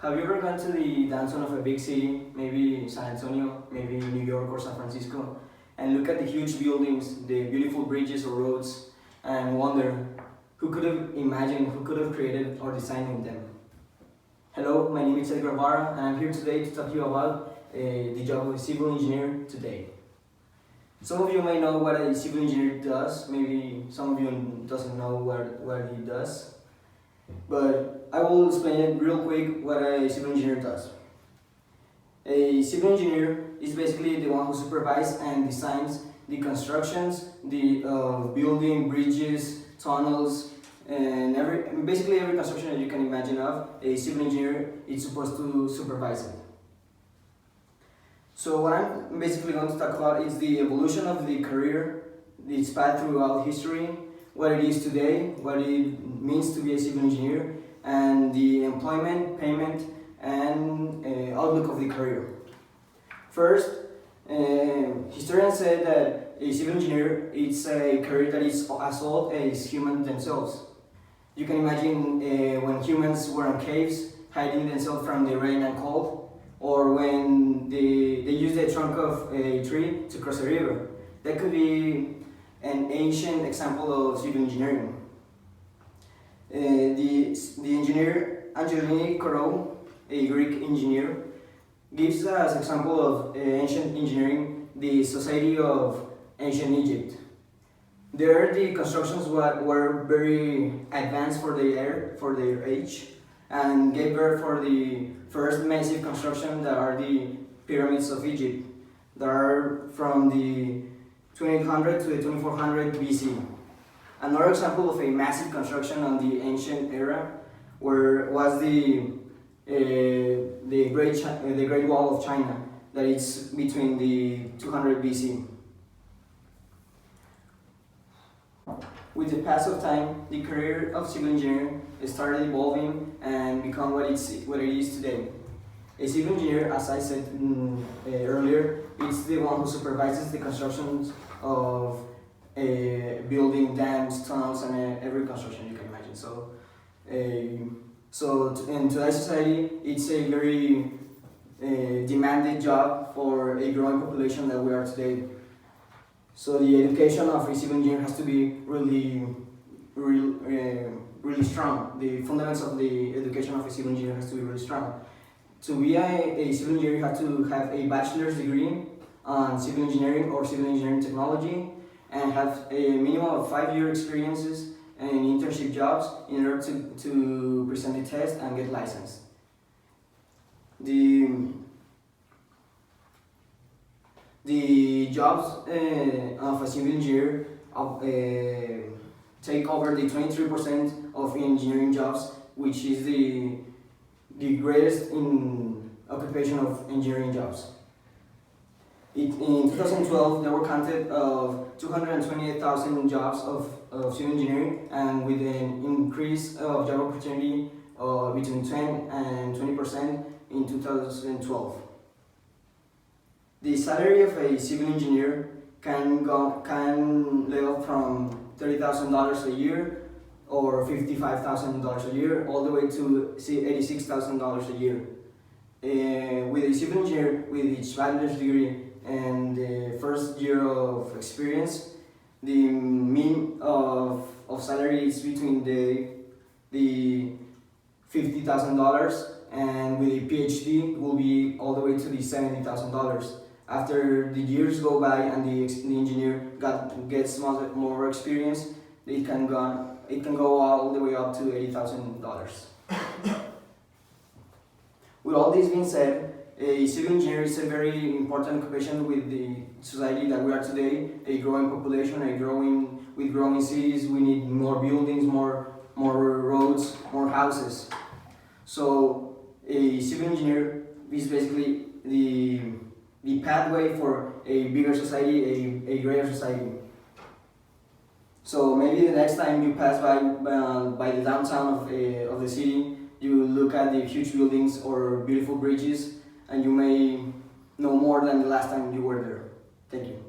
Have you ever gone to the downtown of a big city, maybe San Antonio, maybe New York or San Francisco, and look at the huge buildings, the beautiful bridges or roads, and wonder who could have imagined, who could have created or designed them? Hello, my name is Edgar Vara, and I'm here today to talk to you about the job of a civil engineer today. Some of you may know what a civil engineer does, maybe some of you doesn't know what he does. But I will explain it real quick what a civil engineer does. A civil engineer is basically the one who supervises and designs the constructions, the building, bridges, tunnels, and basically every construction that you can imagine of. A civil engineer is supposed to supervise it. So what I'm basically going to talk about is the evolution of the career, its path throughout history, what it is today, what it means to be a civil engineer, and the employment, payment, and outlook of the career. First, historians said that a civil engineer is a career that is as old as humans themselves. You can imagine when humans were in caves, hiding themselves from the rain and cold, or when they used the trunk of a tree to cross a river. That could be an ancient example of civil engineering. The engineer Angelini Corot, a Greek engineer, gives us an example of ancient engineering, the society of ancient Egypt. There, the constructions were very advanced for their age, and gave birth for the first massive construction that are the pyramids of Egypt, that are from the 2800 to the 2400 BC. Another example of a massive construction on the ancient era was the Great Wall of China, that is between the 200 BC. With the pass of time, the career of civil engineering started evolving and become what it is today. A civil engineer, as I said earlier, is the one who supervises the constructions of building, dams, tunnels, and every construction you can imagine. So in today's society, it's a very demanded job for a growing population that we are today. So the education of a civil engineer has to be really strong. The fundamentals of the education of a civil engineer has to be really strong. To be a civil engineer, you have to have a bachelor's degree on civil engineering or civil engineering technology, and have a minimum of 5-year experiences and internship jobs in order to present the test and get licensed. The jobs of a civil engineer take over the 23% of engineering jobs, which is the greatest in occupation of engineering jobs. In 2012, there were counted of 228,000 jobs of civil engineering, and with an increase of job opportunity between 10 and 20% in 2012. The salary of a civil engineer can level from $30,000 a year or $55,000 a year, all the way to $86,000 a year. With a civil engineer with its bachelor's degree and the first year of experience, the mean of salary is between the $50,000, and with a PhD will be all the way to the $70,000. After the years go by and the engineer gets more experience, it can go all the way up to $80,000. With all this being said, a civil engineer is a very important occupation with the society that we are today. A growing population, with growing cities, we need more buildings, more roads, more houses. So a civil engineer is basically the pathway for a bigger society, a greater society. So maybe the next time you pass by the downtown of the city, you look at the huge buildings or beautiful bridges, and you may know more than the last time you were there. Thank you.